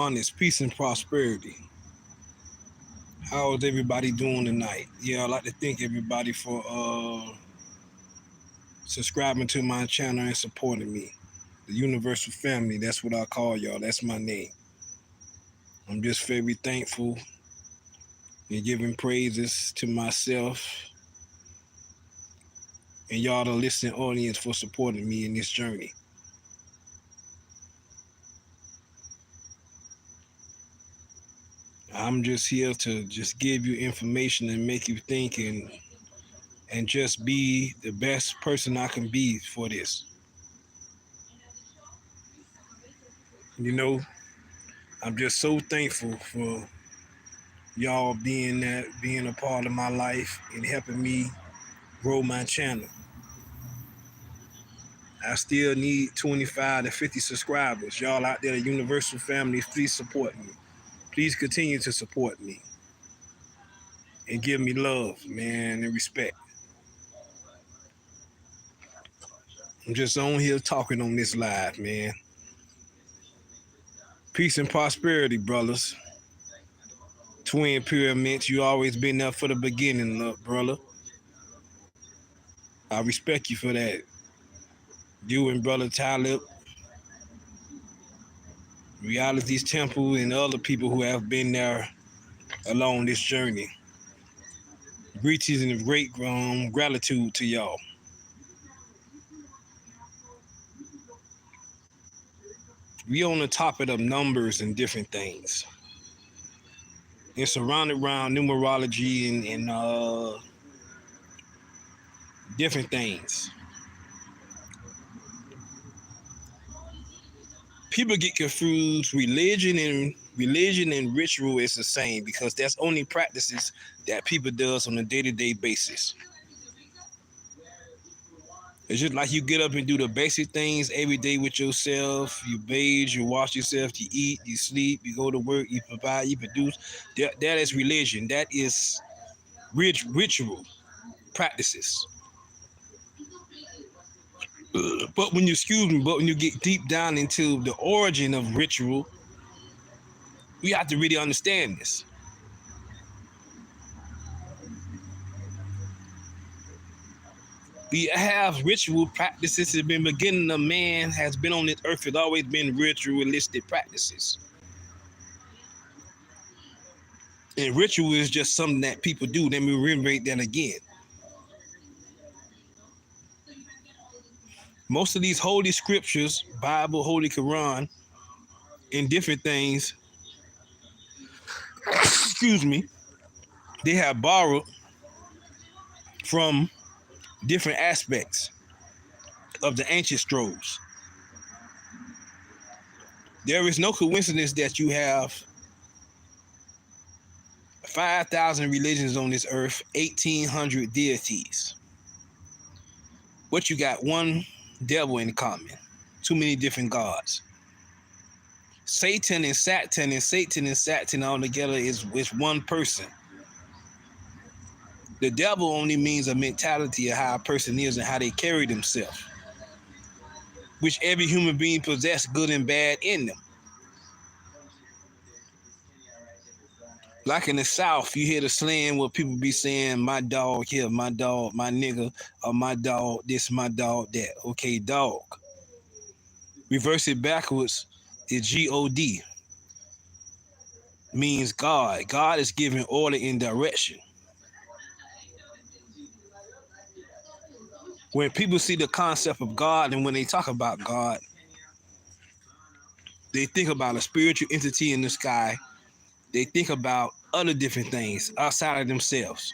It's peace and prosperity. How is everybody doing tonight? Yeah, I'd like to thank everybody for subscribing to my channel and supporting me. The Universal Family, that's what I call y'all. That's my name. I'm just very thankful and giving praises to myself and y'all, the listening audience, for supporting me in this journey. I'm just here to just give you information and make you think and just be the best person I can be for this. You know, I'm just so thankful for y'all being a part of my life and helping me grow my channel. I still need 25 to 50 subscribers. Y'all out there, the Universal Family, please support me. Please continue to support me and give me love, man, and respect. I'm just on here talking on this live, man. Peace and prosperity, brothers. Twin Pyramids, you always been there for the beginning, look, brother. I respect you for that. You and Brother Talib, Reality's Temple, and other people who have been there along this journey. Greetings and great gratitude to y'all. We on the topic of numbers and different things. It's surrounded around numerology and different things. People get confused. Religion and ritual is the same because that's only practices that people does on a day-to-day basis. It's just like you get up and do the basic things every day with yourself. You bathe, you wash yourself, you eat, you sleep, you go to work, you provide, you produce. That is religion. That is ritual practices. But when you get deep down into the origin of ritual, we have to really understand this. We have ritual practices that been beginning of man has been on this earth. It's always been ritualistic practices. And ritual is just something that people do. Let me reiterate that again. Most of these holy scriptures, Bible, Holy Quran, and different things, excuse me, they have borrowed from different aspects of the ancient scrolls. There is no coincidence that you have 5,000 religions on this earth, 1,800 deities. But you got one devil in common, too many different gods. Satan and Satan all together is one person. The devil only means a mentality of how a person is and how they carry themselves, which every human being possesses good and bad in them. Like in the South, you hear the slang where people be saying, my dog here, my dog, my nigga, or my dog this, my dog that. Okay, dog. Reverse it backwards is G-O-D. Means God. God is giving order and direction. When people see the concept of God and when they talk about God, they think about a spiritual entity in the sky. They think about other different things outside of themselves.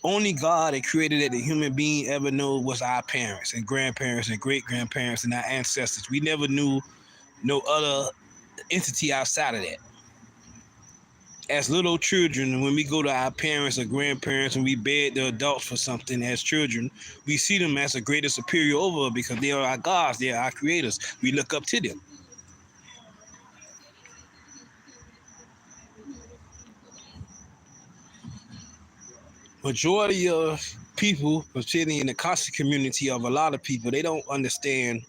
Only God that created that the human being ever knew was our parents and grandparents and great-grandparents and our ancestors. We never knew no other entity outside of that. As little children, when we go to our parents or grandparents and we beg the adults for something as children, we see them as a greater superior over because they are our gods, they are our creators. We look up to them. Majority of people, particularly in the conscious community of a lot of people, they don't understand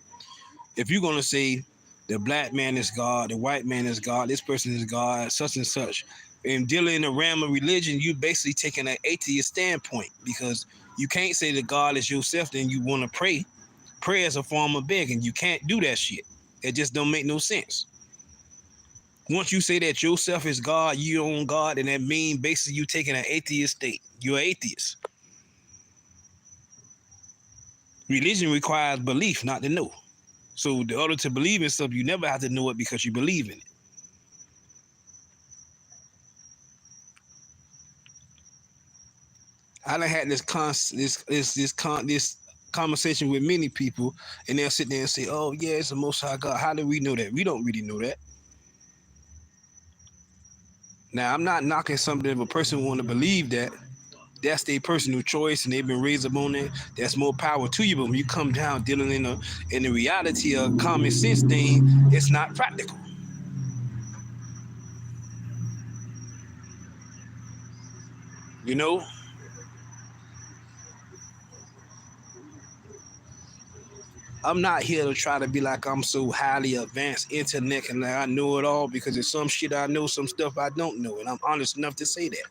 if you're going to say The black man is God, the white man is God, this person is God, such and such. And dealing in the realm of religion, you basically taking an atheist standpoint because you can't say that God is yourself, then you want to pray. Prayer is a form of begging. You can't do that shit. It just don't make no sense. Once you say that yourself is God, you own God, and that means basically you taking an atheist state. You're an atheist. Religion requires belief, not to know. So in order to believe in stuff, you never have to know it because you believe in it. I done had this conversation with many people, and they'll sit there and say, "Oh yeah, it's the Most High God." How do we know that? We don't really know that. Now, I'm not knocking something if a person want to believe that. That's their personal choice, and they've been raised up on it. That's more power to you. But when you come down dealing in the reality of common sense thing, it's not practical. You know, I'm not here to try to be like I'm so highly advanced intellect and like I know it all because there's some shit I know, some stuff I don't know, and I'm honest enough to say that.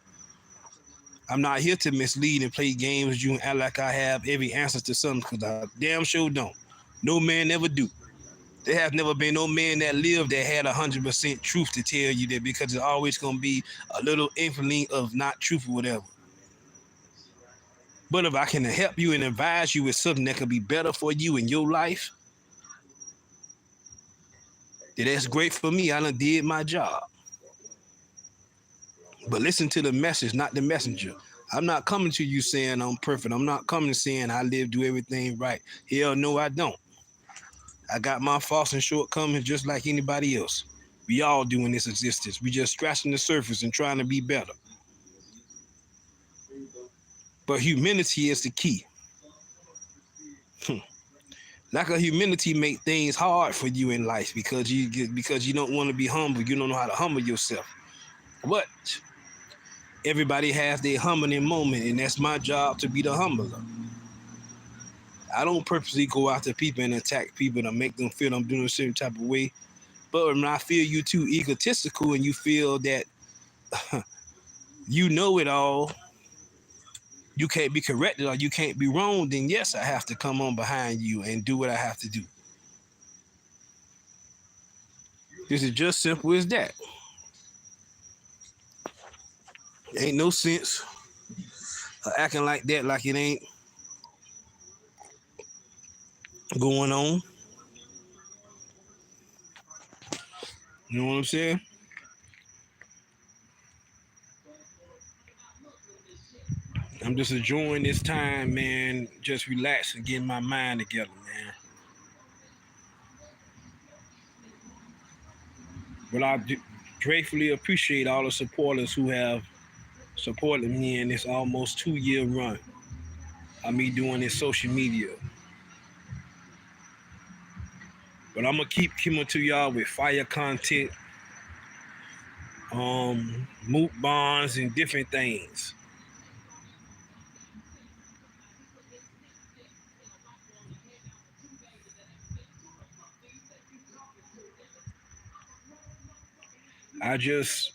I'm not here to mislead and play games with you and act like I have every answer to something because I damn sure don't. No man ever do. There has never been no man that lived that had 100% truth to tell you that because it's always gonna be a little inkling of not truth or whatever. But if I can help you and advise you with something that could be better for you in your life, then that's great for me. I done did my job. But listen to the message, not the messenger. I'm not coming to you saying I'm perfect. I'm not coming saying I do everything right. Hell no, I don't. I got my faults and shortcomings just like anybody else. We all do in this existence. We just scratching the surface and trying to be better. But humility is the key. Lack of humility make things hard for you in life because you don't want to be humble. You don't know how to humble yourself. But everybody has their humbling moment, and that's my job to be the humbler. I don't purposely go after people and attack people to make them feel I'm doing a certain type of way. But when I feel you too egotistical and you feel that you know it all, you can't be corrected or you can't be wrong, then yes, I have to come on behind you and do what I have to do. This is just simple as that. Ain't no sense of acting like that like it ain't going on. You know what I'm saying? I'm just enjoying this time, man. Just relaxing, getting my mind together, man. But I do gratefully appreciate all the supporters who have supported me in this almost 2-year run of me doing this social media. But I'm gonna keep coming to y'all with fire content, moot bonds and different things. I just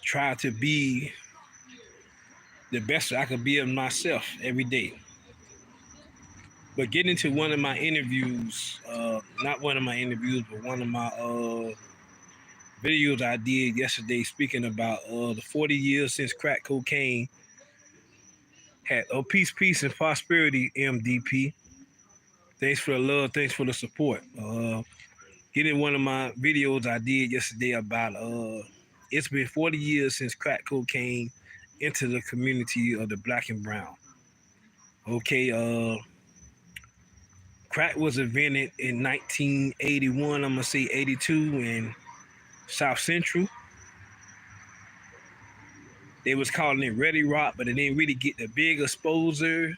try to be the best I could be of myself every day. But getting into one of my interviews, not one of my interviews, but one of my videos I did yesterday speaking about the 40 years since crack cocaine had peace and prosperity, MDP. Thanks for the love, thanks for the support. Getting one of my videos I did yesterday about it's been 40 years since crack cocaine entered the community of the black and brown. Okay, crack was invented in 1981, I'm gonna say 82 in South Central. They was calling it Ready Rock, but it didn't really get the big exposure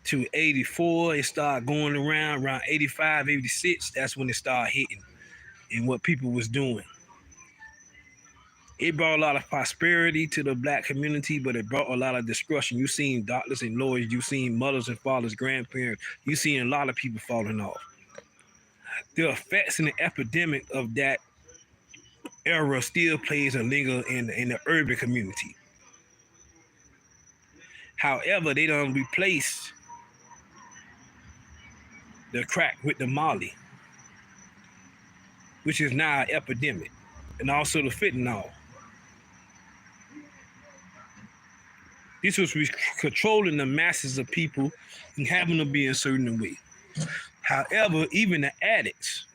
to 84. It started going around 85, 86. That's when it started hitting and what people was doing. It brought a lot of prosperity to the black community, but it brought a lot of destruction. You seen doctors and lawyers, you seen mothers and fathers, grandparents, you seen a lot of people falling off. The effects and the epidemic of that era still plays a linger in the urban community. However, they don't replace the crack with the Molly, which is now an epidemic, and also the fentanyl. This was controlling the masses of people and having to be a certain way. However, even the addicts,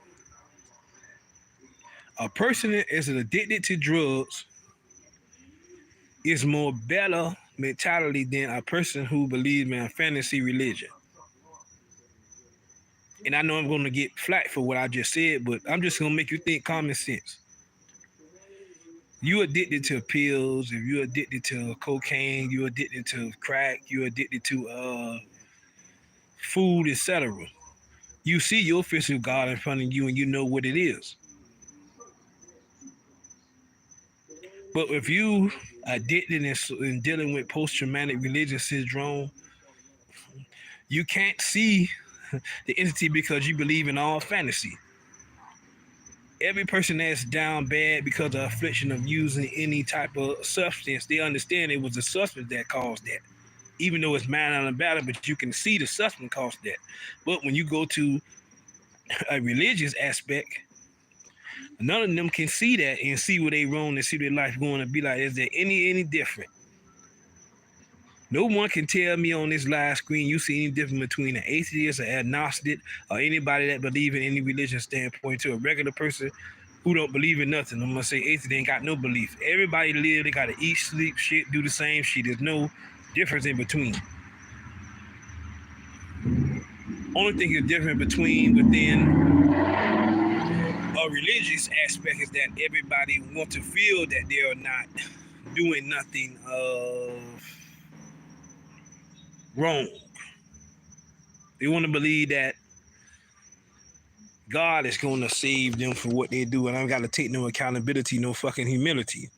a person that is addicted to drugs is more better mentality than a person who believes in a fantasy religion. And I know I'm going to get flack for what I just said, but I'm just going to make you think common sense. You addicted to pills, if you're addicted to cocaine, you're addicted to crack, you're addicted to food, etc. You see your physical God in front of you and you know what it is. But if you addicted and dealing with post-traumatic religious syndrome, you can't see the entity because you believe in all fantasy. Every person that's down bad because of affliction of using any type of substance, they understand it was the substance that caused that. Even though it's mind on the battle, but you can see the substance caused that. But when you go to a religious aspect, none of them can see that and see where they wrong and see their life going to be like. Is there any different? No one can tell me on this live screen you see any difference between an atheist, an agnostic, or anybody that believe in any religious standpoint to a regular person who don't believe in nothing. I'm gonna say atheist ain't got no belief. Everybody live, they gotta eat, sleep, shit, do the same shit. There's no difference in between. Only thing is different within a religious aspect is that everybody want to feel that they are not doing nothing wrong. They want to believe that God is going to save them for what they do, and I got to take no accountability, no fucking humility.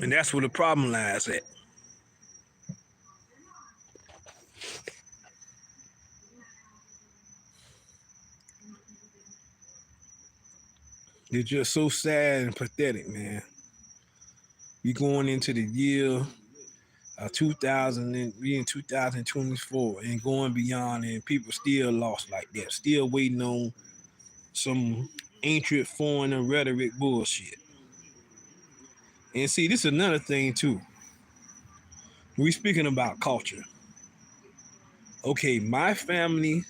And that's where the problem lies at. It's just so sad and pathetic, man. We going into the year 2000 and we in 2024 and going beyond, and people still lost like that, still waiting on some ancient foreign rhetoric bullshit. And see, this is another thing too. We speaking about culture. Okay, my family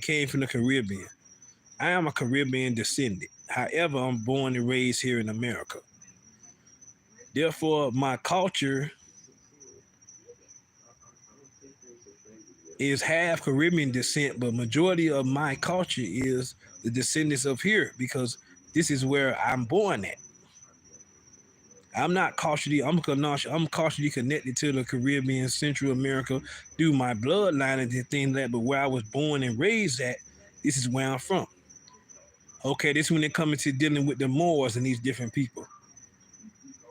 came from the Caribbean. I am a Caribbean descendant. However, I'm born and raised here in America. Therefore, my culture is half Caribbean descent, but majority of my culture is the descendants of here because this is where I'm born at. I'm not culturally, I'm culturally connected to the Caribbean, Central America through my bloodline and things like that, but where I was born and raised at, this is where I'm from. Okay, this is when they come into dealing with the Moors and these different people.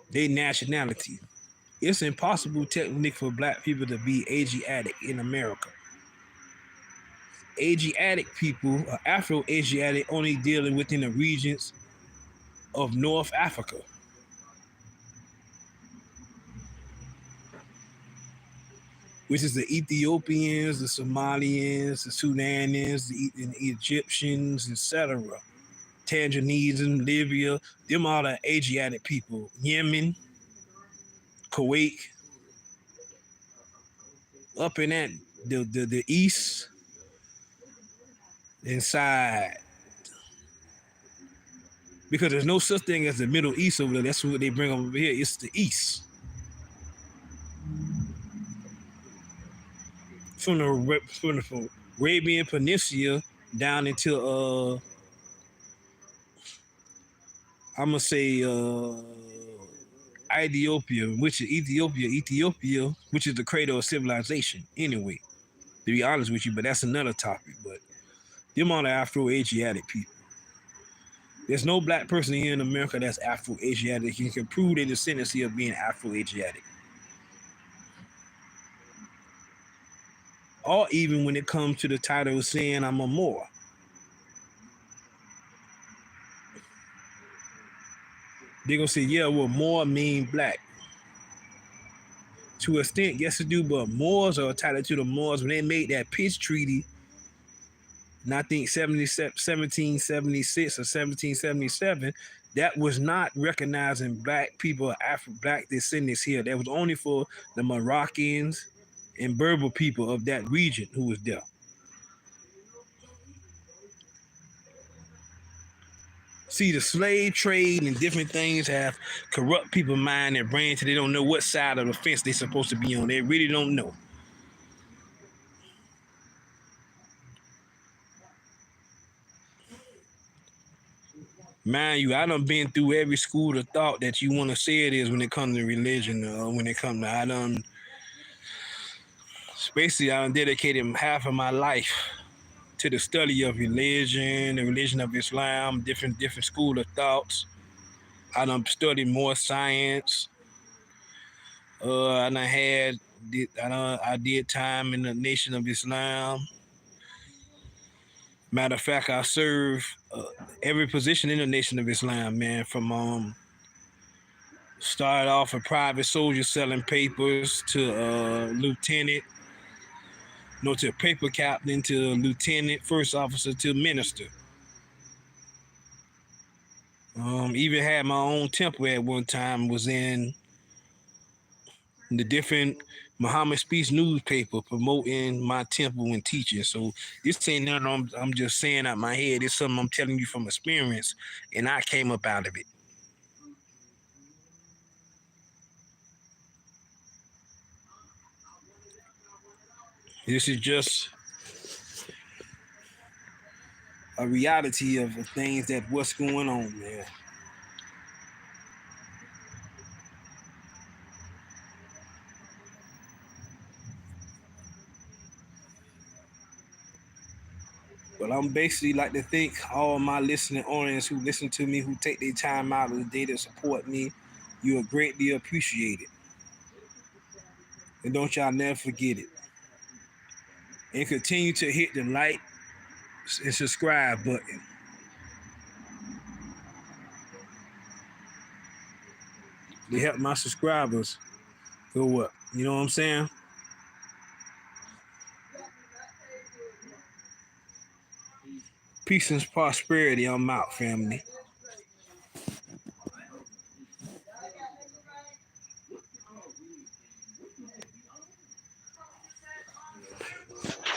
Their nationality. It's impossible technically for black people to be Asiatic in America. Asiatic people, Afro-Asiatic, only dealing within the regions of North Africa. Which is the Ethiopians, the Somalians, the Sudanese, the Egyptians, etc. Tanzanians, Libya, them all the Asiatic people. Yemen, Kuwait, up in that the east, inside. Because there's no such thing as the Middle East over there. That's what they bring over here. It's the East. From the Arabian Peninsula down into I'm gonna say Ethiopia, which is Ethiopia, which is the cradle of civilization. Anyway, to be honest with you, but that's another topic. But Them are the Afro-Asiatic people. There's no black person here in America that's Afro-Asiatic and can prove their descendancy of being Afro-Asiatic. Or even when it comes to the title of saying I'm a Moor. They're going to say, yeah, well, Moor mean black. To an extent, yes, it do, but Moors are titled to the Moors. When they made that peace treaty, and I think 1776 or 1777, that was not recognizing black people, black descendants here. That was only for the Moroccans and Berber people of that region who was there. See, the slave trade and different things have corrupt people's mind and brain till they don't know what side of the fence they're supposed to be on. They really don't know. Mind you, I done been through every school of thought that you want to say it is when it comes to religion. When it comes to, basically, I done dedicated half of my life to the study of religion, the religion of Islam, different school of thoughts. I done studied more science. I did time in the Nation of Islam. Matter of fact, I served every position in the Nation of Islam, man. From started off a private soldier selling papers to lieutenant, to paper captain, to lieutenant, first officer, to minister. Even had my own temple at one time. Was in the different Muhammad Speaks newspaper promoting my temple and teaching. So this ain't nothing I'm just saying out my head. It's something I'm telling you from experience, and I came up out of it. This is just a reality of the things that what's going on, man. But I'm basically like to thank all my listening audience who listen to me, who take their time out of the day to support me. You are greatly appreciated. And don't y'all never forget it. And continue to hit the like and subscribe button. To help my subscribers go up. You know what I'm saying? Peace and prosperity. I'm out, family.